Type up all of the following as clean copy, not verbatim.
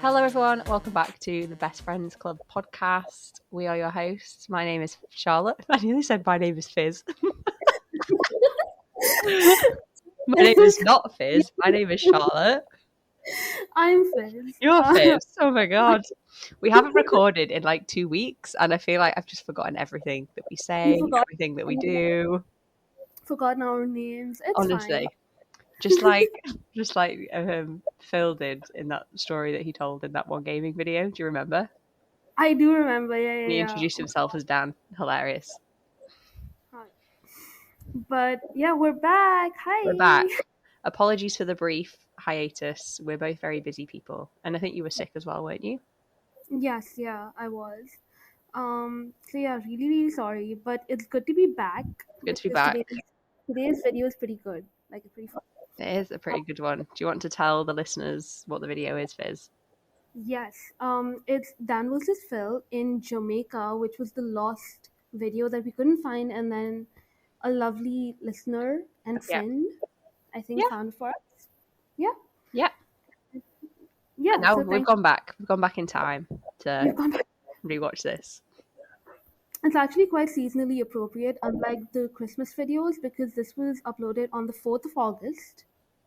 Hello everyone, welcome back to the Best Friends Club Podcast. We are your hosts. My name is Charlotte. I nearly said my name is Fizz. My name is not Fizz. My name is Charlotte. I'm Fizz. You're Fizz. Oh my god. We haven't recorded in like 2 weeks and I feel like I've just forgotten everything that we say, everything that we do. Forgotten our names. It's Honestly. fine. Just like Phil did in that story that he told in that one gaming video. Do you remember? I do remember, yeah. He introduced himself as Dan. Hilarious. But yeah, we're back. Hi. We're back. Apologies for the brief hiatus. We're both very busy people. And I think you were sick as well, weren't you? Yes, yeah, I was. So yeah, really sorry. But it's good to be back. Good to be back. Today's video is pretty good. Like, it's pretty fun. It is a pretty good one. Do you want to tell the listeners what the video is, Fizz? Yes. It's Dan versus Phil in Jamaica, which was the lost video that we couldn't find, and then a lovely listener and friend, I think, found for us. Yeah. Yeah. Yeah. And now we've gone back. We've gone back in time to rewatch this. It's actually quite seasonally appropriate, unlike the Christmas videos, because this was uploaded on the 4th of August,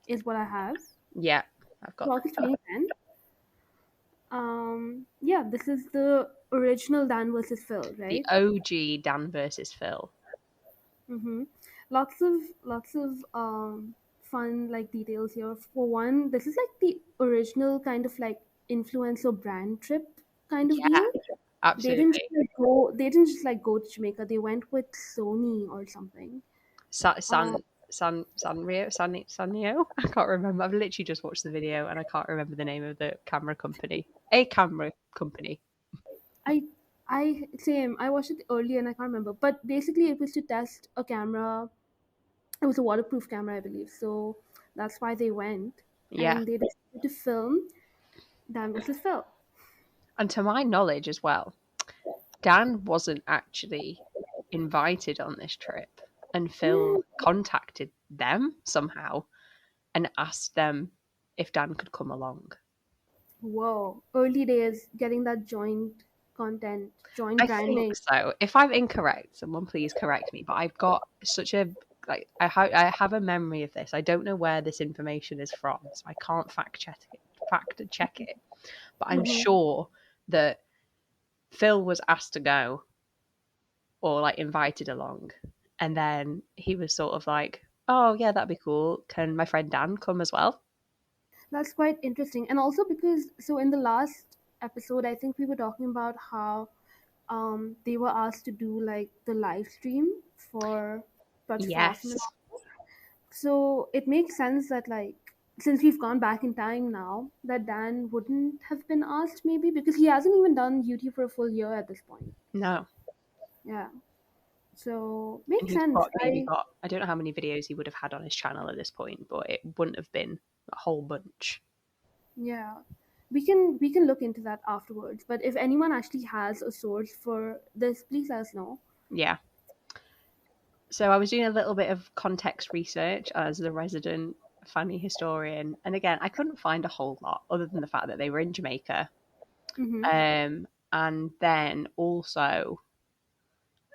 is what I have. Yeah, I've got August 2010. Yeah, this is the original Dan versus Phil, right? The OG Dan versus Phil. Mm-hmm. Lots of fun like details here. For one, this is like the original kind of like influencer brand trip kind of deal. Absolutely. They didn't just go to Jamaica. They went with Sony or something. Sanrio? I can't remember. I've literally just watched the video and I can't remember the name of the camera company. A camera company. Same. I watched it earlier and I can't remember. But basically it was to test a camera. It was a waterproof camera, I believe. So that's why they went. Yeah. And they decided to film Dan versus Phil. And to my knowledge as well, Dan wasn't actually invited on this trip. And Phil contacted them somehow and asked them if Dan could come along. Whoa. Early days, getting that joint content, joint branding. I think so. If I'm incorrect, someone please correct me. But I've got such a... I have a memory of this. I don't know where this information is from, so I can't fact check it. But I'm sure that Phil was asked to go or invited along, and then he was sort of like, oh yeah, that'd be cool, can my friend Dan come as well? That's quite interesting. And also because in the last episode I think we were talking about how they were asked to do the live stream for Yes. So it makes sense that since we've gone back in time now, that Dan wouldn't have been asked, maybe, because he hasn't even done YouTube for a full year at this point. No. Yeah. So makes sense. I don't know how many videos he would have had on his channel at this point, but it wouldn't have been a whole bunch. Yeah. We can look into that afterwards. But if anyone actually has a source for this, please let us know. Yeah. So I was doing a little bit of context research as the resident funny historian, and again, I couldn't find a whole lot other than the fact that they were in Jamaica. Mm-hmm. And then also,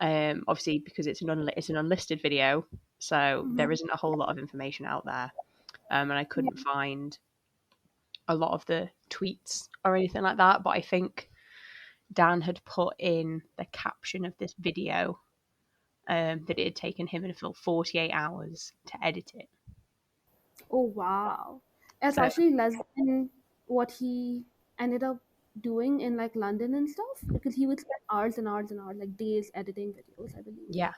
obviously because it's an unlisted video, so there isn't a whole lot of information out there, and I couldn't find a lot of the tweets or anything like that. But I think Dan had put in the caption of this video that it had taken him and Phil 48 hours to edit it. Oh wow! It's actually less than what he ended up doing in London and stuff, because he would spend hours and hours and hours, days editing videos, I believe. Yeah.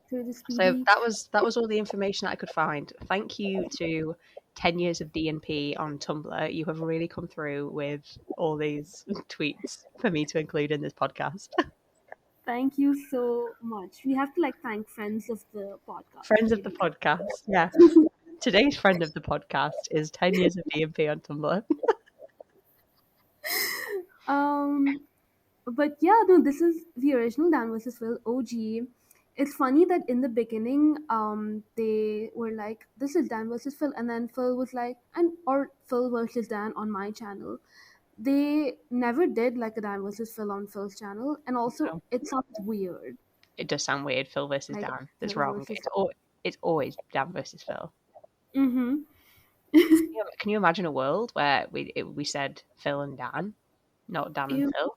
So that was all the information that I could find. Thank you to 10 years of DNP on Tumblr. You have really come through with all these tweets for me to include in this podcast. Thank you so much. We have to thank friends of the podcast. Friends of the podcast, yeah. Today's friend of the podcast is 10 years of DNP on Tumblr. But yeah, no, this is the original Dan vs. Phil OG. it's funny that in the beginning, they were like, "This is Dan versus Phil," and then Phil was like, or Phil versus Dan on my channel. They never did like a Dan versus Phil on Phil's channel, and also No, it sounds weird, it does sound weird. Phil versus like Dan. That's Phil wrong. versus. It's always Dan versus Phil. Mm-hmm. Can you imagine a world where we said Phil and Dan, not Dan and Ew, Phil?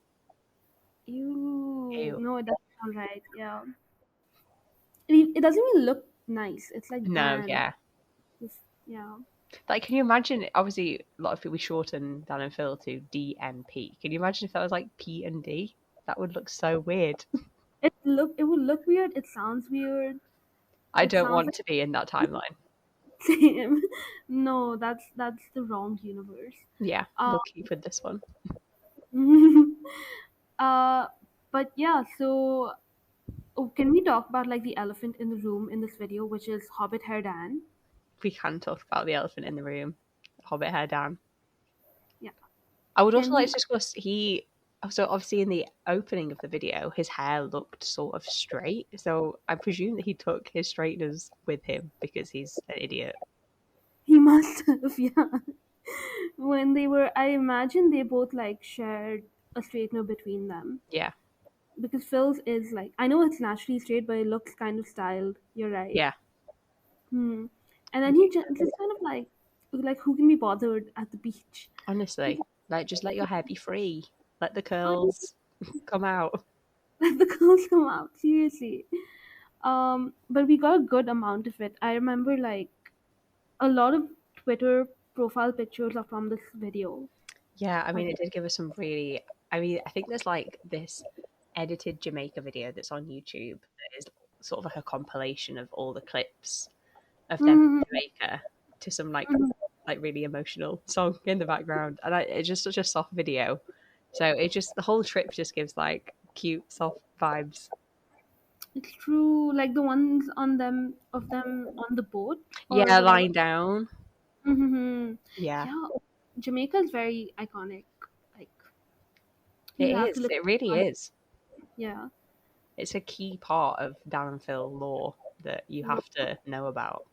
ew. Ew. No, it doesn't sound right. Yeah, it doesn't even look nice. It's like No, Dan. yeah. Yeah. Like, can you imagine? Obviously, a lot of people shorten Dan and Phil to DNP. Can you imagine if that was like P and D? That would look so weird. It would look weird. It sounds weird. I It don't sounds want like to be in that timeline. same. No, that's the wrong universe. Yeah, Uh, we'll keep with this one. uh, but yeah. So, can we talk about like the elephant in the room in this video, which is Hobbit Hair Dan? We can talk about the elephant in the room, Hobbit hair Dan. Yeah. I would also Can like we? to discuss so obviously in the opening of the video, his hair looked sort of straight. So I presume that he took his straighteners with him because he's an idiot. He must have. Yeah. When they were, I imagine they both like shared a straightener between them Yeah, because Phil's is like, I know it's naturally straight, but it looks kind of styled. You're right. yeah. Hmm. And then he just kind of like who can be bothered at the beach? Honestly, like just let your hair be free. Let the Honestly, curls come out. let the curls come out. Seriously. But we got a good amount of it. I remember like a lot of Twitter profile pictures are from this video. Yeah, I mean, Like, it did give us some really. I mean, I think there's like this edited Jamaica video that's on YouTube that is sort of like a compilation of all the clips of them mhm, in Jamaica to some mhm. like really emotional song in the background, and it's just such a soft video. So it just the whole trip just gives like cute soft vibes. It's true. Like the ones on them of them on the boat or Yeah, whatever. lying down. Hmm. Yeah, Yeah, Jamaica is very iconic. Like it you'll have to is. look. It really is. Yeah. It's a key part of Dan and Phil lore that you have to know about.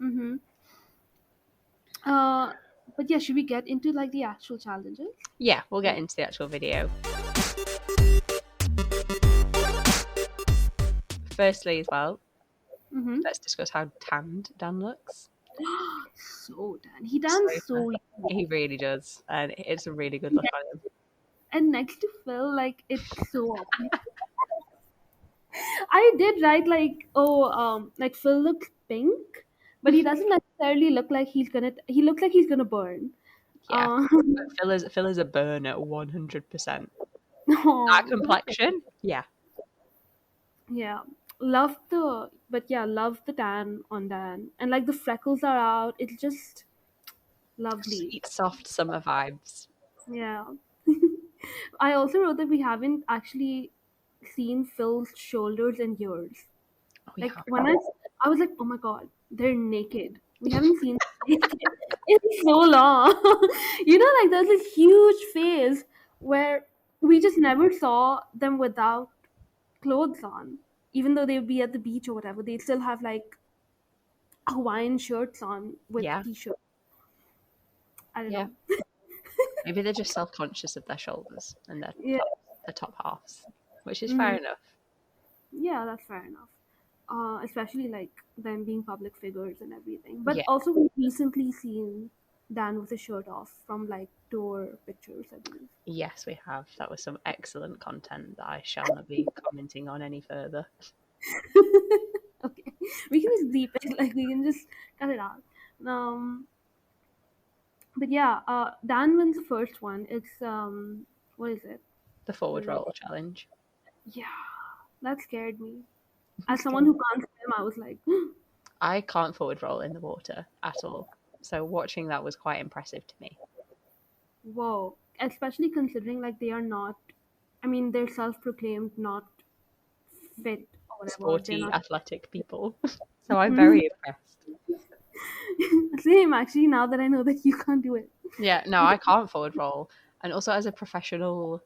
Mm-hmm. Uh, but yeah, should we get into like the actual challenges? Yeah, we'll get Like, into the actual video. Firstly, as well, mm-hmm. let's discuss how tanned Dan looks. So Dan, he So danced so he young. really does, and it's a really good look on him. And next to Phil, like it's so obvious. I did write like, oh, like Phil looks pink, but he doesn't necessarily look like he's gonna. He looks like he's gonna burn. Yeah, Um, but Phil is a burner, 100%. That oh, complexion, yeah, yeah, love the tan on Dan, and like the freckles are out. It's just lovely. sweet, soft summer vibes. Yeah. I also wrote that we haven't actually seen Phil's shoulders in years. Oh yeah, Like when I was like, oh my god, they're naked. We haven't seen them naked in so long. Like there's this huge phase where we just never saw them without clothes on. Even though they would be at the beach or whatever, they'd still have like Hawaiian shirts on with yeah, t-shirts. I don't yeah. know. Maybe they're just self-conscious of their shoulders and Yeah. the top halves, which is fair Mhm. enough. Yeah, that's fair enough. Especially like them being public figures and everything. But Yeah, also, we've recently seen Dan with his shirt off from like tour pictures, I believe. yes, we have. That was some excellent content that I shall not be commenting on any further. Okay, we can just bleep it. Like we can just cut it out. Um, but yeah, Dan wins the first one. It's what is it? The forward The roll challenge. Yeah, that scared me. As someone who can't swim, I was like, I can't forward roll in the water at all. So watching that was quite impressive to me. whoa. Especially considering like they are not. I mean, they're self-proclaimed not fit or whatever. They're Sporty, not. athletic people. So I'm Mhm. very impressed. Same, actually. Now that I know that you can't do it, Yeah, no, I can't forward roll. And also as a professional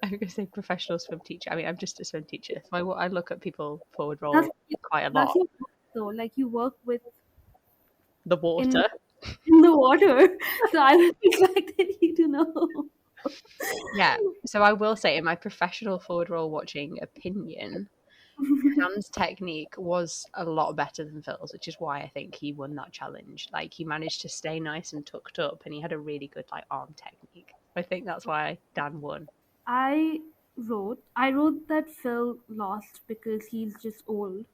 I'm going to say professional swim teacher. I mean, I'm just a swim teacher. So I look at people forward That's roll quite a that's lot. your work, though. Like you work with The in water. in the water, so I would expect you to know. Yeah. So I will say, in my professional forward roll watching opinion, Dan's technique was a lot better than Phil's, which is why I think he won that challenge. Like he managed to stay nice and tucked up, and he had a really good like arm technique. I think that's why Dan won. I wrote that Phil lost because he's just old.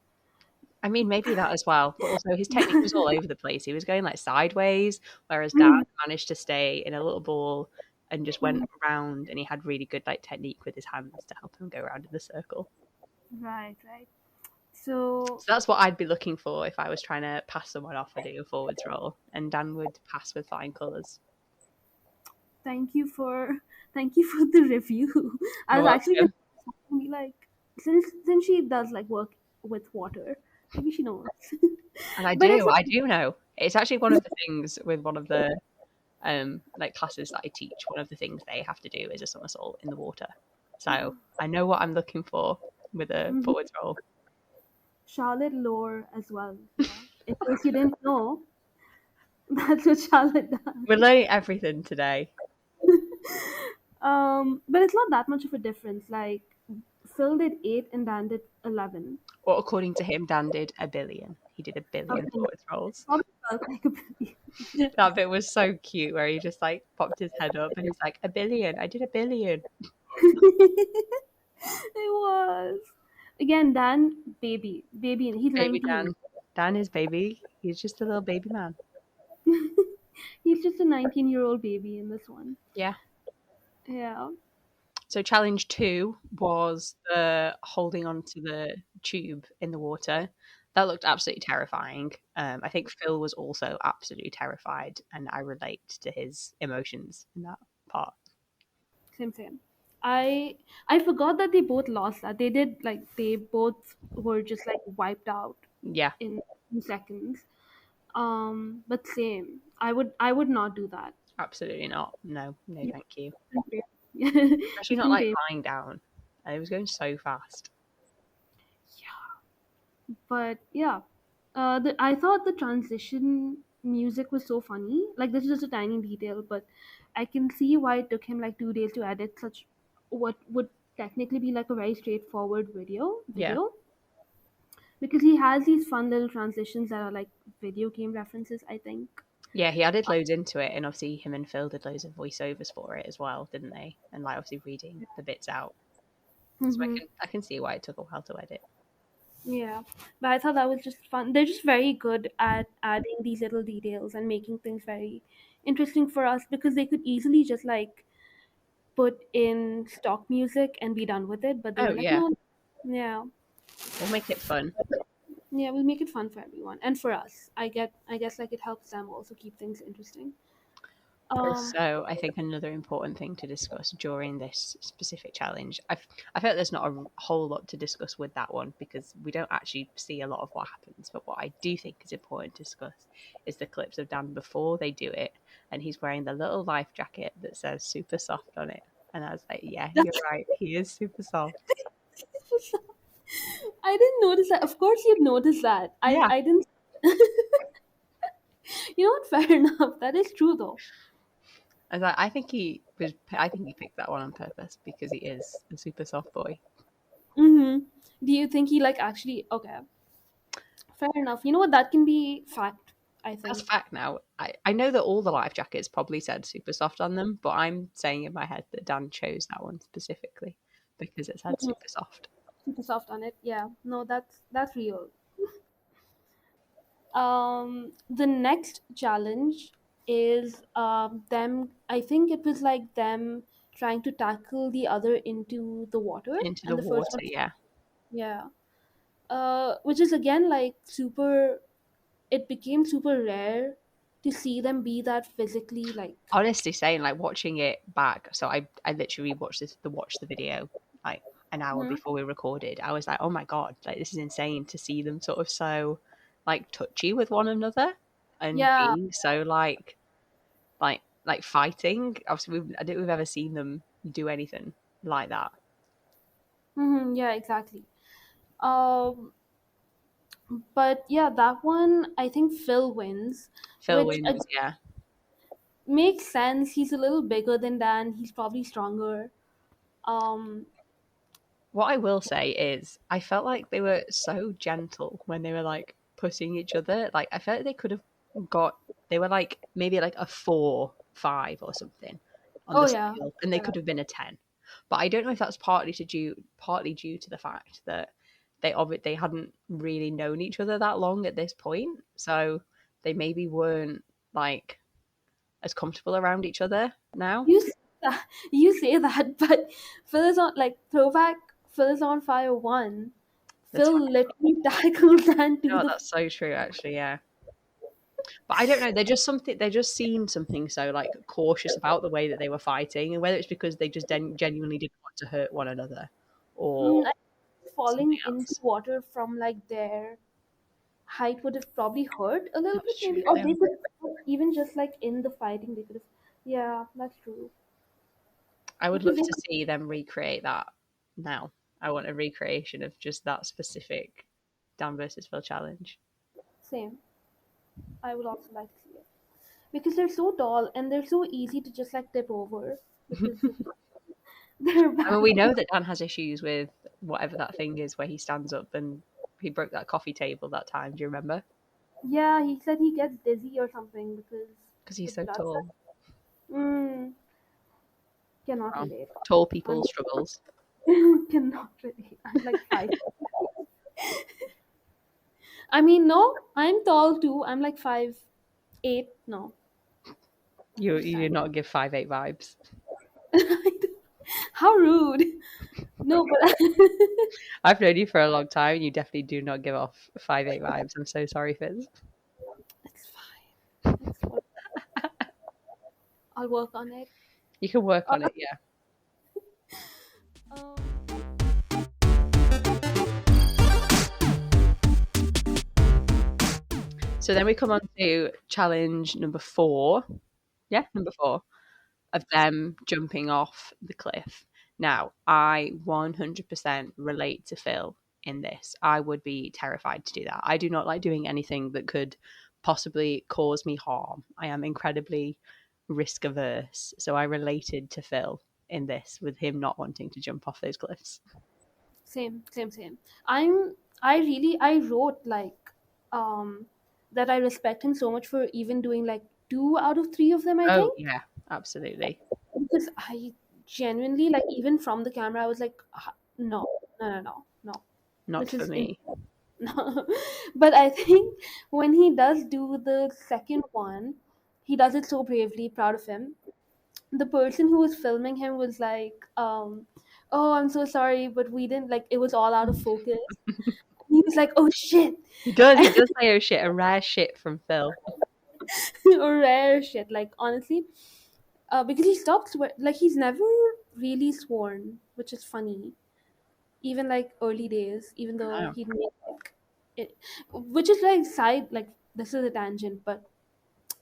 I mean, maybe that as well, but also his technique was all over the place. He was going like sideways, whereas Dan managed to stay in a little ball and just went around, and he had really good like technique with his hands to help him go around in the circle. Right, right. So So that's what I'd be looking for if I was trying to pass someone off a do a forwards roll, and Dan would pass with flying colours. thank you for thank you for the review. I You're was actually welcome. gonna be like, since she does like work with water, maybe she knows. And I But it's do, not I do know. It's actually one of the things with one of the like classes that I teach. One of the things they have to do is a somersault in the water. So I know what I'm looking for with a Mhm. forwards roll. Charlotte lore as well. Yeah. In case you didn't know, that's what Charlotte We're does. learning everything today. But it's not that much of a difference. Like Phil did 8 and Dan did 11. Or according to him, Dan did a billion. He did a billion Okay. forwards rolls. Probably felt like a baby. That bit was so cute where he just like popped his head up and he's like, a billion. I did a billion. It was. Again, Dan, baby. Baby. He's Baby 19. Dan. Dan is baby. He's just a little baby man. He's just a 19-year-old baby in this one. Yeah. Yeah. So challenge 2 was the holding onto the tube in the water. That looked absolutely terrifying. I think Phil was also absolutely terrified, and I relate to his emotions in that part. Same, same. I forgot that they both lost that. They did like they both were just like wiped out Yeah, in 2 seconds. But same. I would not do that. absolutely not. No, no, Yeah. thank you. Especially It's not been like pain. lying down. It was going so fast. But yeah, I thought the transition music was so funny. Like this is just a tiny detail, but I can see why it took him like 2 days to edit such what would technically be like a very straightforward video. Yeah. Video because he has these fun little transitions that are like video game references. I think. Yeah, he added loads into it, and obviously him and Phil did loads of voiceovers for it as well, didn't they? And like obviously reading the bits out. So Hmm. I can see why it took a while to edit. Yeah, but I thought that was just fun. They're just very good at adding these little details and making things very interesting for us because they could easily just like put in stock music and be done with it, but they Oh were like, yeah, no, yeah, we'll make it fun. yeah, we'll make it fun for everyone and for us. I guess like it helps them also keep things interesting. Um, Also, I think another important thing to discuss during this specific challenge, I feel like there's not a whole lot to discuss with that one because we don't actually see a lot of what happens. But what I do think is important to discuss is the clips of Dan before they do it, and he's wearing the little life jacket that says "super soft" on it. And I was like, yeah, you're right, he is super soft. I didn't notice that. Of course, you'd notice that. I Yeah, I didn't. You know what? Fair enough. That is true though. I was like, I think he was. I think he picked that one on purpose because he is a super soft boy. Mm-hmm. Do you think he like actually? Okay, fair enough. You know what? That can be fact. I That's think. fact now. I know that all the life jackets probably said super soft on them, but I'm saying in my head that Dan chose that one specifically because it said Mhm. super soft. Super soft on it. Yeah. No, that's real. The next challenge is them. I think it was like them trying to tackle the other into the water, Into the and the first water, one, yeah. yeah. Which is again like super. It became super rare to see them be that physically like. Honestly saying, like watching it back, so I literally watched the video like an hour Mhm. before we recorded. I was like, oh my god, like this is insane to see them sort of so like touchy with one another and Yeah, being so like fighting. Obviously, I don't think we've ever seen them do anything. like that. Yeah, exactly. Um, but yeah, that one I think Phil wins, Phil which wins, yeah. makes sense. He's a little bigger than Dan. He's probably stronger. Um, What I will say is, I felt like they were so gentle when they were like pushing each other. Like, I felt like they could have got, they were like maybe like a 4, 5 or something on oh the yeah, scale, and they yeah. could have been a 10. But I don't know if that's partly due to the fact that they hadn't really known each other that long at this point, so they maybe weren't like as comfortable around each other now. You say that, you say that, but Phil is on like throwback. Phil is on fire one. The Phil literally tackled Dan to Oh, the. that's so true, actually. Yeah, but I don't know. They're just something. They just seemed something so like cautious about the way that they were fighting, and whether it's because they just genuinely didn't want to hurt one another, or I something falling into else. water from like their height would have probably hurt a little bit, That's true. maybe, or they could even just like in the fighting they could have. Yeah, that's true. I would Because love they to see them recreate that now. I want a recreation of just that specific Dan versus Phil challenge. same. I would also like to see it because they're so tall and they're so easy to just like tip over because they're I mean, back. we know that Dan has issues with whatever that thing is where he stands up and he broke that coffee table that time. Do you remember? Yeah, he said he gets dizzy or something because Because the he's so blood. tall. Mm, cannot Well, relate. tall I'm, people struggles. cannot relate. I'm like 5. I mean, no, I'm tall too. I'm like 5'8". No, You did not give 5'8" vibes. how rude. No, but I've known you for a long time, and you definitely do not give off 5'8" vibes. I'm so sorry, Fizz. it's fine. It's fine. I'll work on it. You can work Uh, on it, yeah. um, So then we come on to challenge number 4. Yeah, number 4 of them jumping off the cliff. Now, I 100% relate to Phil in this. I would be terrified to do that. I do not like doing anything that could possibly cause me harm. I am incredibly risk averse. So I related to Phil in this with him not wanting to jump off those cliffs. same. I wrote like that I respect him so much for even doing like 2 out of 3 of them, I Oh, think. yeah, absolutely. Because I genuinely like even from the camera I was like no, no. Not This for is me. no. But I think when he does do the second one, he does it so bravely, proud of him. The person who was filming him was like, oh, I'm so sorry, but we didn't like it was all out of focus. He was like, oh shit. He does say, oh shit, a rare shit from Phil. Rare shit, like honestly. Because he stopped like he's never really sworn, which is funny. Even like early days, even though No. he'd make like it, which is like side like this is a tangent, but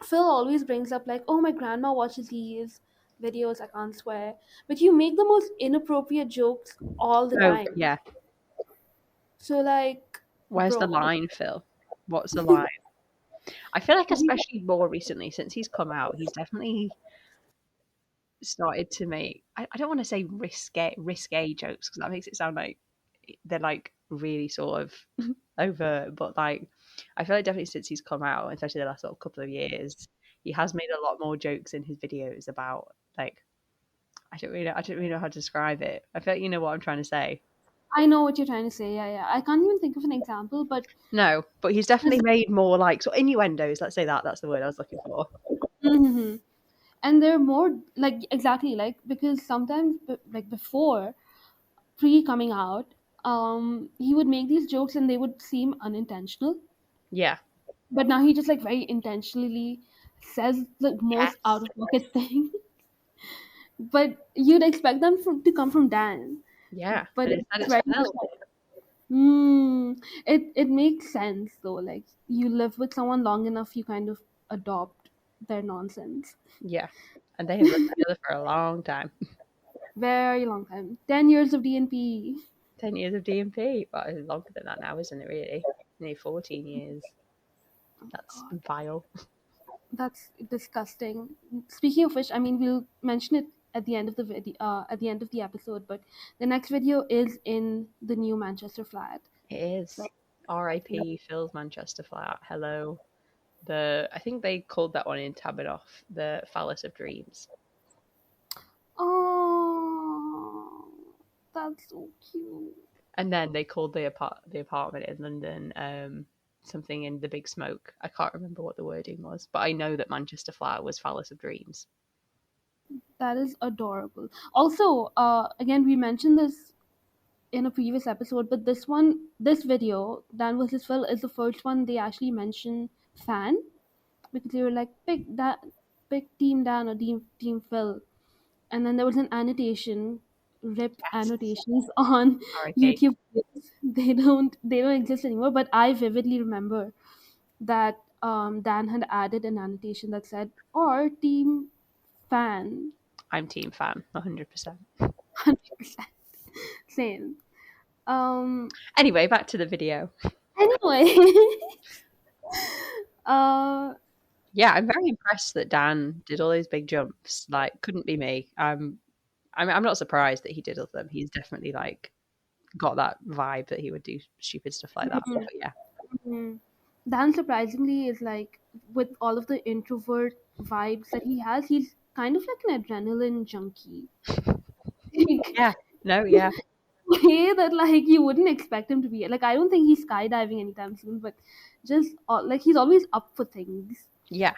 Phil always brings up like, oh, my grandma watches these videos, I can't swear, but you make the most inappropriate jokes all the Oh, time. yeah. So like, Where's the bro, line, Phil? What's the line? I feel like, especially more recently, since he's come out, he's definitely started to make. I don't want to say risque jokes because that makes it sound like they're like really sort of over. But like, I feel like definitely since he's come out, especially the last sort of couple of years, he has made a lot more jokes in his videos about like I don't really know how to describe it. I feel like you know what I'm trying to say. I know what you're trying to say. Yeah, I can't even think of an example, but No, but he's definitely made more like sort of innuendos. Let's say that's the word I was looking for. Mhm. And they're more like exactly like because sometimes like before pre coming out, he would make these jokes and they would seem unintentional, Yeah. but now he just like very intentionally says the most out Yes. of pocket thing. But you'd expect them to come from Dan, Yeah. but But instead it's it's very much Phil. like, hmm. It makes sense though. Like you live with someone long enough, you kind of adopt their nonsense. Yeah. And they have lived together for a long time. Very long time. 10 years of DNP. 10 years of DMP. But it's longer than that now, isn't it, really? Nearly 14 years. That's God, vile. that's disgusting. Speaking of which, I mean, we'll mention it at the end of the video, at the end of the episode, but the next video is in the new Manchester flat. It So, is. R.I.P. Phil's Manchester flat. Hello. I think they called that one in Tabinoff the Phallus of Dreams. oh, that's so cute. And then they called the apartment in London something in the Big Smoke. I can't remember what the wording was, but I know that Manchester flat was Phallus of Dreams. That is adorable. Also, again, we mentioned this in a previous episode, but this video, Dan vs. Phil, is the first one they actually mention fan, because they were like, pick Team Dan or Team Phil. And then there was an annotation, rip Yes. annotations on R.I.P. YouTube. They don't exist anymore, but I vividly remember that Dan had added an annotation that said, or Team Fan. I'm team fan, 100%. 100%. Same. Anyway, back to the video. Anyway. uh Yeah, I'm very impressed that Dan did all those big jumps. Like, couldn't be me. I'm not surprised that he did all of them. He's definitely like got that vibe that he would do stupid stuff like that. But yeah, mhm. Dan surprisingly is like, with all of the introvert vibes that he has, he's kind of like an adrenaline junkie. Like, yeah, no, yeah, way that like you wouldn't expect him to be. Like, I don't think he's skydiving anytime soon, but just like he's always up for things. yeah.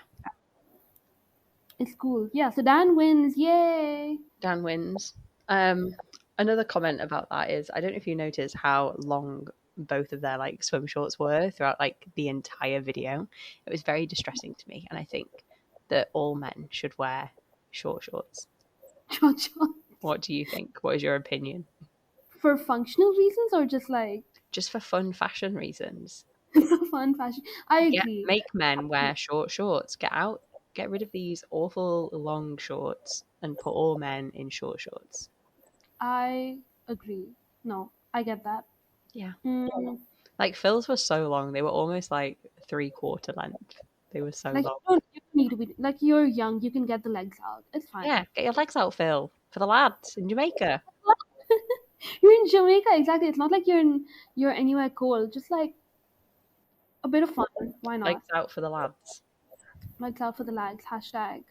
It's cool. Yeah, so Dan wins. Yay! Dan wins. Another comment about that is I don't know if you noticed how long both of their like swim shorts were throughout like the entire video. It was very distressing to me, and I think that all men should wear short shorts. Short short. What do you think? What is your opinion? For functional reasons or just like Just for fun fashion reasons. for fun fashion? I agree. Make men wear short shorts. Get rid of these awful long shorts and put all men in short shorts. I agree. No, I get that. Yeah. Mm, Like Phil's were so long, they were almost like 3/4 length. They were so like long. you don't need to be like, you're young. You can get the legs out. It's fine. Yeah, get your legs out, Phil, for the lads in Jamaica. You're in Jamaica, exactly. It's not like you're anywhere cold. Just like a bit of fun. Why not? Legs out for the lads. Legs out for the lags. Hashtag.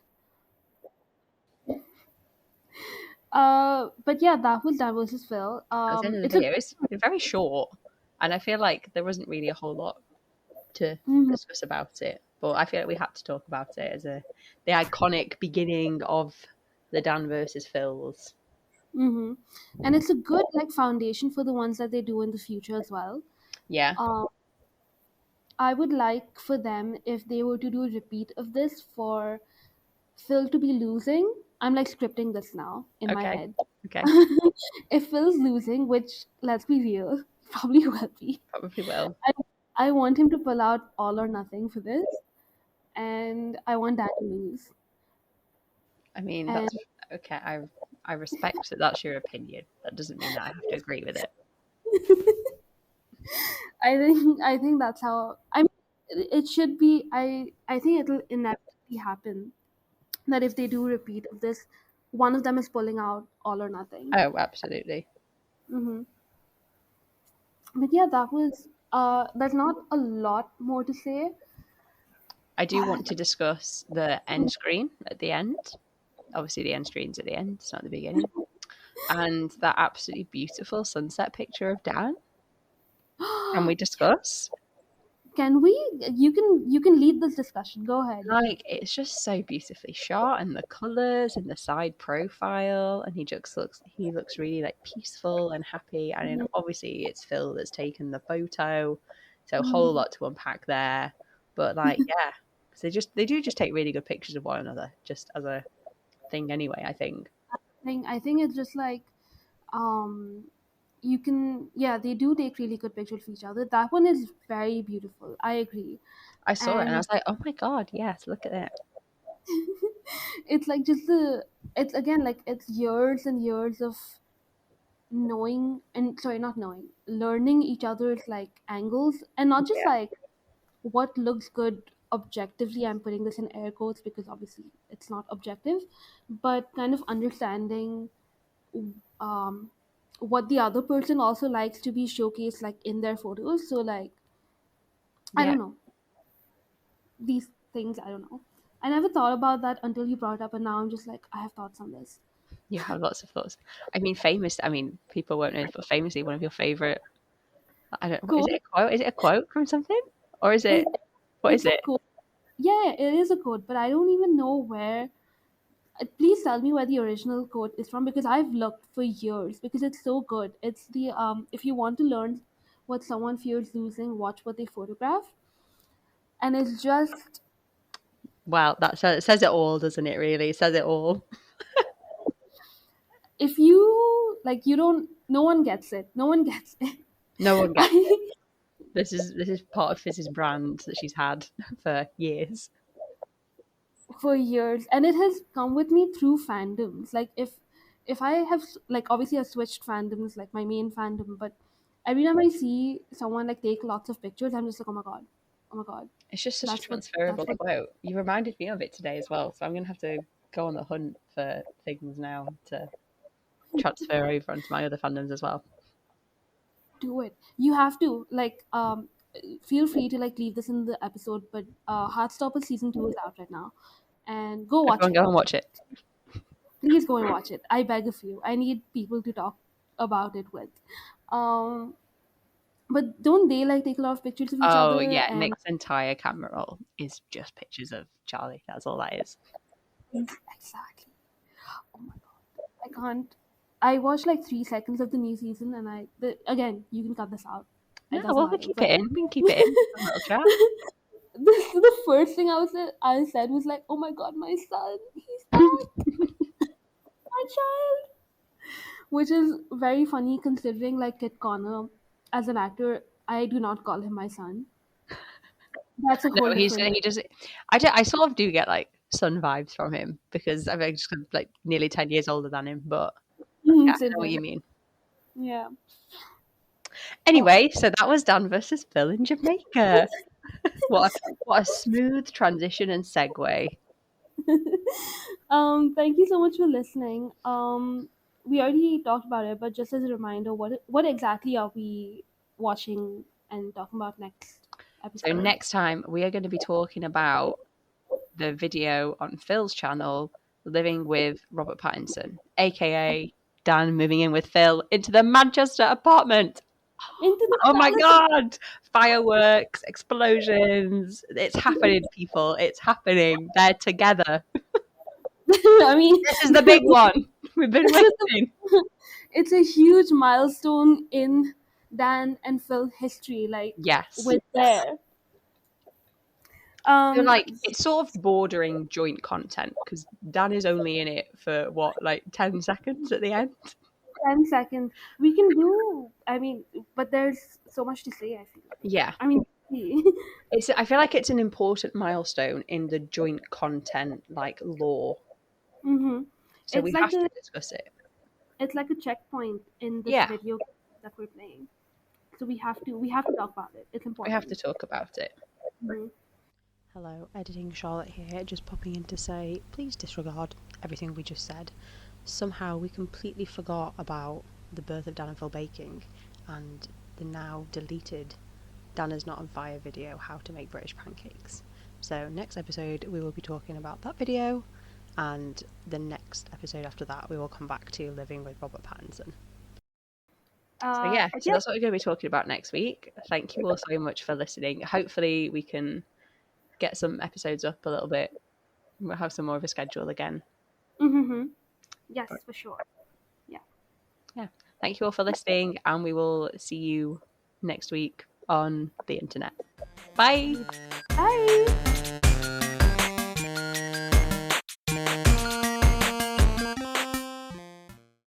But yeah, that was Dan versus Phil. That was the end of the It's a video. It's very short, and I feel like there wasn't really a whole lot to discuss about it. But I feel like we had to talk about it as the iconic beginning of the Dan versus Phils. and it's a good like foundation for the ones that they do in the future as well. Yeah. I would like for them, if they were to do a repeat of this, for Phil to be losing. I'm like scripting this now in my head. Okay. If Phil's losing, which, let's be real, probably will be. Probably will. I want him to pull out All or Nothing for this, and I want that to lose. I mean, that's okay. I respect that that's your opinion. That doesn't mean that I have to agree with it. I think that's how it should be. I think it'll inevitably happen that if they do repeat of this, one of them is pulling out All or Nothing. Oh, absolutely. But yeah, that was there's not a lot more to say. I do want to discuss the end screen at the end. Obviously, the end screen's at the end; it's not the beginning. And that absolutely beautiful sunset picture of Dan. Can we discuss? Can we? You can lead this discussion. Go ahead. Like, it's just so beautifully shot, and the colors and the side profile, and he looks really like peaceful and happy. And obviously, it's Phil that's taken the photo, so a whole lot to unpack there. But like, yeah, they do just take really good pictures of one another, just as a thing. Anyway, I think it's just like, you can, yeah, they do take really good pictures of each other. That one is very beautiful. I agree. I saw it and I was like, oh my god, yes, look at it. It's like it's again like it's years and years of knowing and sorry, not knowing, learning each other's like angles, and not just Yeah. like what looks good objectively. I'm putting this in air quotes because obviously it's not objective, but kind of understanding um what the other person also likes to be showcased like in their photos. So like I Yeah. don't know, these things, I don't know. I never thought about that until you brought it up, and now I'm just like, I have thoughts on this. You have lots of thoughts. I mean, people won't know this, but famously, one of your favorite, I don't know, is Cool. it a quote? Is it a quote from something? Or is It, it, what is it's a it? code. Yeah, it is a code, but I don't even know where. Please tell me where the original code is from because I've looked for years because it's so good. It's the if you want to learn what someone fears losing, watch what they photograph, and it's just Wow, it says it all, doesn't it, really? It says it all. if you like, you don't. No one gets it. No one gets it. No one gets it. I, This is part of Fizz's brand that she's had for years. for years, and it has come with me through fandoms. Like if I have like obviously I've switched fandoms, like my main fandom, but every time I see someone like take lots of pictures, I'm just like, oh my god, oh my god, It's just such a that's transferable what quote. You reminded me of it today as well, so I'm going to have to go on the hunt for things now to transfer over onto my other fandoms as well. do it. You have to like feel free to like leave this in the episode, but Heartstopper season 2 is out right now, and go watch Everyone it. go and watch it. Please go and watch it. I beg of you. I need people to talk about it with. Um, but don't they like take a lot of pictures of each Oh, other? yeah, And Nick's entire camera roll is just pictures of Charlie. That's all that is. exactly. Oh my god, I can't. I watched like 3 seconds of the new season, and again, you can cut this out. No, It doesn't well, we'll matter. keep But it in. We can keep it in. A little chat. the first thing I said was like, "Oh my god, my son, he's back, my child," which is very funny considering like Kit Connor as an actor. I do not call him my son. That's a No, whole different. he just. I sort of do get like son vibes from him because I'm just like nearly 10 years older than him. But yeah, I Same know what here. you mean. Yeah. Anyway, so that was Dan versus Phil in Jamaica. What a smooth transition and segue. Thank you so much for listening. We already talked about it, but just as a reminder, what exactly are we watching and talking about next So episode? next time we are going to be talking about the video on Phil's channel, Living with Robert Pattinson, aka Dan moving in with Phil into the Manchester apartment. Into the Oh my palace. god! Fireworks, explosions. It's happening, people. It's happening. They're together. I mean, This is the big one. We've been waiting. it's a huge milestone in Dan and Phil history. Like Yes. we're there. So, like, it's sort of bordering joint content because Dan is only in it for what, like 10 seconds at the end? 10 seconds. We can do, I mean, but there's so much to say, I feel like. Yeah. I mean, I feel like it's an important milestone in the joint content like lore. mm-hmm. So we have to discuss it. It's like a checkpoint in this Yeah. video that we're playing. So we have to talk about it. It's important. We have to talk about it. Mm-hmm. Hello, editing Charlotte here, just popping in to say, please disregard everything we just said. Somehow we completely forgot about the birth of Dan and Phil baking and the now deleted Dan is not on fire video, how to make British pancakes. So next episode we will be talking about that video, and the next episode after that we will come back to Living with Robert Pattinson. So that's what we're going to be talking about next week. Thank you all so much for listening. Hopefully we can get some episodes up a little bit. We'll have some more of a schedule again. Mm-hmm. Yes, for sure. Yeah. Thank you all for listening, and we will see you next week on the internet. Bye. Bye.